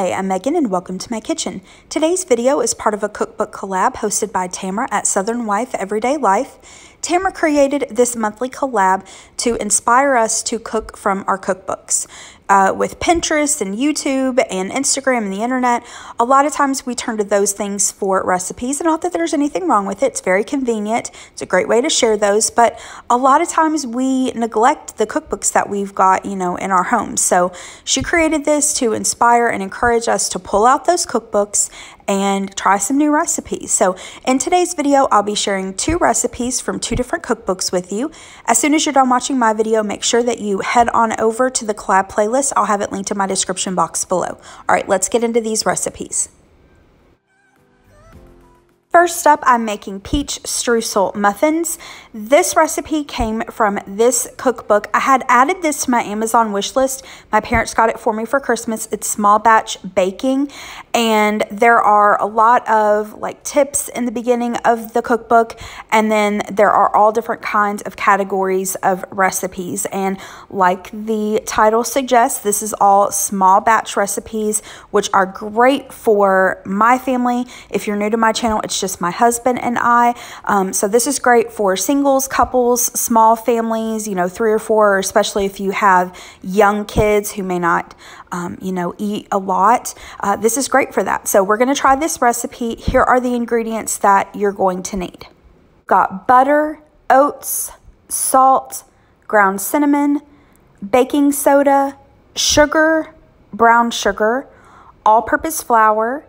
Hi, I'm Megan and welcome to my kitchen. Today's video is part of a cookbook collab hosted by Tamara at Southern Wife Everyday Life. Tamara created this monthly collab to inspire us to cook from our cookbooks. With Pinterest and YouTube and Instagram and the internet, a lot of times we turn to those things for recipes, and not that there's anything wrong with it. It's very convenient. It's a great way to share those, but a lot of times we neglect the cookbooks that we've got, in our homes. So she created this to inspire and encourage us to pull out those cookbooks and try some new recipes. So in today's video, I'll be sharing 2 recipes from 2 different cookbooks with you. As soon as you're done watching my video, make sure that you head on over to the collab playlist. I'll have it linked in my description box below. All right, let's get into these recipes. First up, I'm making peach streusel muffins. This recipe came from this cookbook. I had added this to my Amazon wish list. My parents got it for me for Christmas. It's small batch baking, and there are a lot of tips in the beginning of the cookbook, and then there are all different kinds of categories of recipes. And like the title suggests, this is all small batch recipes, which are great for my family. If you're new to my channel, it's just my husband and I. So this is great for singles, couples, small families, 3 or 4, especially if you have young kids who may not, eat a lot. This is great for that. So we're going to try this recipe. Here are the ingredients that you're going to need. Got butter, oats, salt, ground cinnamon, baking soda, sugar, brown sugar, all-purpose flour,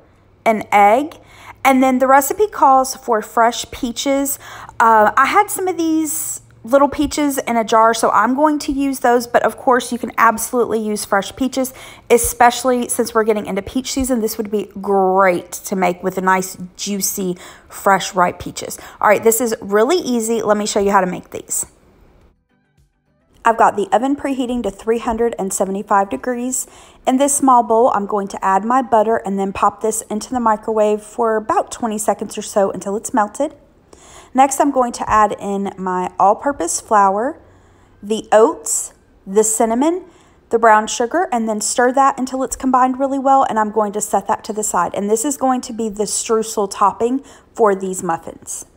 an egg, and then the recipe calls for fresh peaches. I had some of these little peaches in a jar, so I'm going to use those, but of course you can absolutely use fresh peaches, especially since we're getting into peach season. This would be great to make with a nice, juicy, fresh, ripe peaches. All right, this is really easy. Let me show you how to make these. I've got the oven preheating to 375 degrees. In this small bowl, I'm going to add my butter and then pop this into the microwave for about 20 seconds or so until it's melted. Next, I'm going to add in my all-purpose flour, the oats, the cinnamon, the brown sugar, and then stir that until it's combined really well, and I'm going to set that to the side. And this is going to be the streusel topping for these muffins.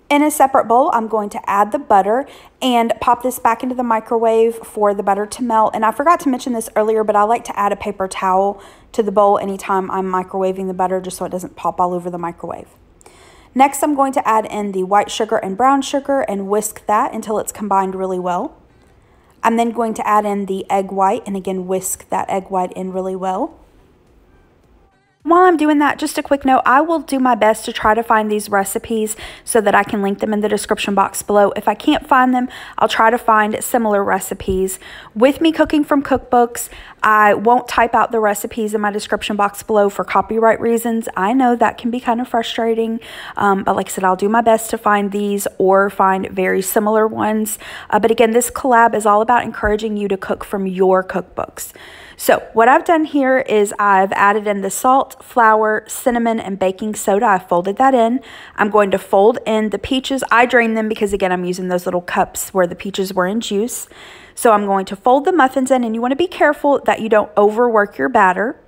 In a separate bowl, I'm going to add the butter and pop this back into the microwave for the butter to melt. And I forgot to mention this earlier, but I like to add a paper towel to the bowl anytime I'm microwaving the butter, just so it doesn't pop all over the microwave. Next, I'm going to add in the white sugar and brown sugar and whisk that until it's combined really well. I'm then going to add in the egg white and again whisk that egg white in really well. While I'm doing that, just a quick note, I will do my best to try to find these recipes so that I can link them in the description box below. If I can't find them, I'll try to find similar recipes. With me cooking from cookbooks, I won't type out the recipes in my description box below for copyright reasons. I know that can be kind of frustrating, but like I said, I'll do my best to find these or find very similar ones. But again, this collab is all about encouraging you to cook from your cookbooks. So what I've done here is I've added in the salt, flour, cinnamon, and baking soda. I folded that in. I'm going to fold in the peaches. I drained them because, again, I'm using those little cups where the peaches were in juice. So I'm going to fold the muffins in, and you want to be careful that you don't overwork your batter.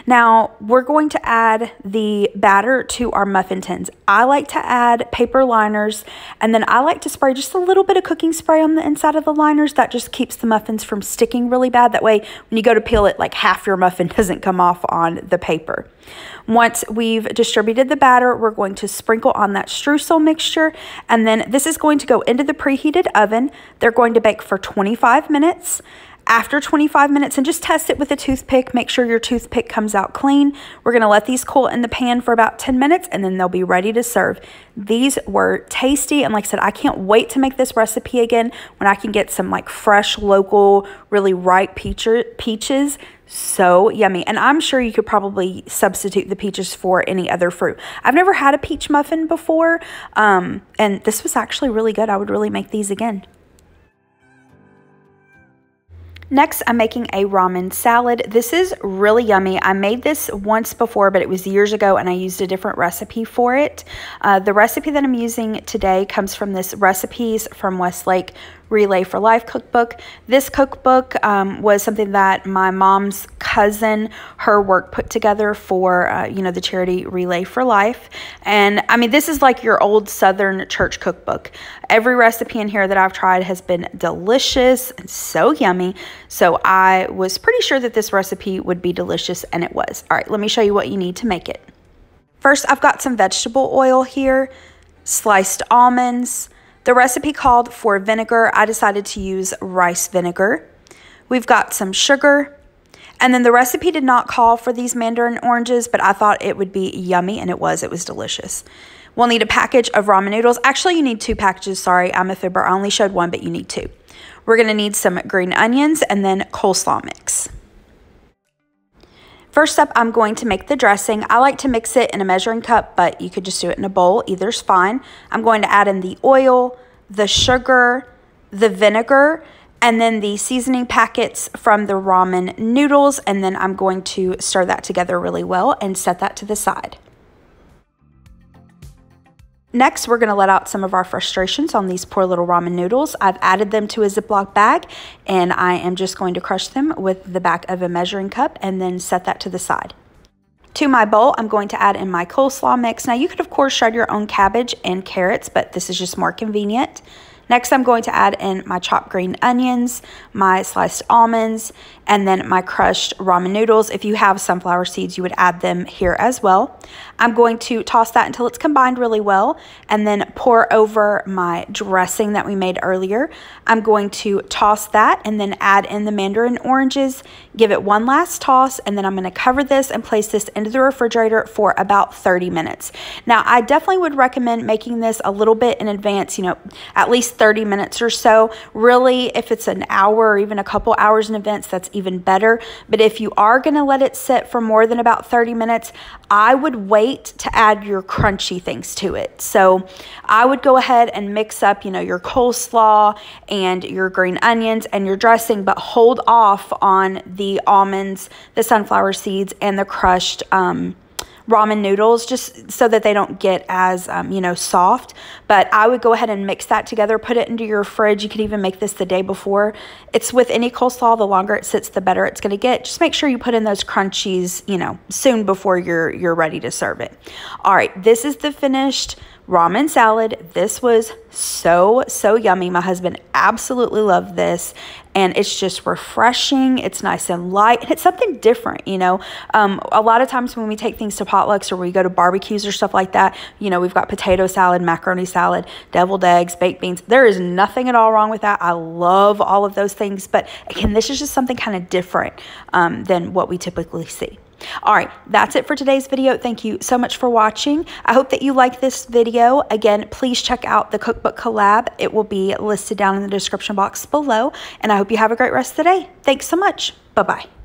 Now, we're going to add the batter to our muffin tins. I like to add paper liners, and then I like to spray just a little bit of cooking spray on the inside of the liners. That just keeps the muffins from sticking really bad. That way, when you go to peel it, half your muffin doesn't come off on the paper. Once we've distributed the batter, we're going to sprinkle on that streusel mixture, and then this is going to go into the preheated oven. They're going to bake for 25 minutes. After 25 minutes, and just test it with a toothpick. Make sure your toothpick comes out clean. We're going to let these cool in the pan for about 10 minutes, and then they'll be ready to serve. These were tasty, and like I said, I can't wait to make this recipe again when I can get some fresh, local, really ripe peaches. So yummy. And I'm sure you could probably substitute the peaches for any other fruit. I've never had a peach muffin before, and this was actually really good. I would really make these again. Next, I'm making a ramen salad. This is really yummy. I made this once before, but it was years ago, and I used a different recipe for it. The recipe that I'm using today comes from this Recipes from Westlake Relay for Life cookbook. This cookbook was something that my mom's cousin, her work put together for, you know, the charity Relay for Life. And I mean, this is like your old Southern church cookbook. Every recipe in here that I've tried has been delicious and so yummy. So I was pretty sure that this recipe would be delicious, and it was. All right, let me show you what you need to make it. First, I've got some vegetable oil here, sliced almonds. The recipe called for vinegar. I decided to use rice vinegar. We've got some sugar. And then the recipe did not call for these mandarin oranges, but I thought it would be yummy, and it was. It was delicious. We'll need a package of ramen noodles. Actually, you need 2 packages. Sorry, I'm a fibber. I only showed 1, but you need 2. We're going to need some green onions and then coleslaw mix. First up, I'm going to make the dressing. I like to mix it in a measuring cup, but you could just do it in a bowl. Either's fine. I'm going to add in the oil, the sugar, the vinegar, and then the seasoning packets from the ramen noodles, and then I'm going to stir that together really well and set that to the side. Next, we're going to let out some of our frustrations on these poor little ramen noodles. I've added them to a Ziploc bag, and I am just going to crush them with the back of a measuring cup and then set that to the side. To my bowl, I'm going to add in my coleslaw mix. Now, you could, of course, shred your own cabbage and carrots, but this is just more convenient. Next, I'm going to add in my chopped green onions, my sliced almonds, and then my crushed ramen noodles. If you have sunflower seeds, you would add them here as well. I'm going to toss that until it's combined really well, and then pour over my dressing that we made earlier. I'm going to toss that and then add in the mandarin oranges, give it one last toss, and then I'm going to cover this and place this into the refrigerator for about 30 minutes. Now, I definitely would recommend making this a little bit in advance, you know, at least 30 minutes or so. Really, if it's an hour or even a couple hours in advance, that's even better. But if you are going to let it sit for more than about 30 minutes, I would wait to add your crunchy things to it. So I would go ahead and mix up, you know, your coleslaw and your green onions and your dressing, but hold off on the almonds, the sunflower seeds, and the crushed ramen noodles, just so that they don't get as, you know, soft. But I would go ahead and mix that together, put it into your fridge. You could even make this the day before. It's with any coleslaw, the longer it sits, the better it's going to get. Just make sure you put in those crunchies, you know, soon before you're ready to serve it. All right, this is the finished ramen salad. This was so yummy. My husband absolutely loved this, and it's just refreshing. It's nice and light, and it's something different, you know. A lot of times when we take things to potlucks or we go to barbecues or stuff like that, you know, we've got potato salad, macaroni salad, deviled eggs, baked beans. There is nothing at all wrong with that. I love all of those things, but again, this is just something kind of different than what we typically see. All right, that's it for today's video. Thank you so much for watching. I hope that you like this video. Again, please check out the cookbook collab. It will be listed down in the description box below. And I hope you have a great rest of the day. Thanks so much. Bye-bye.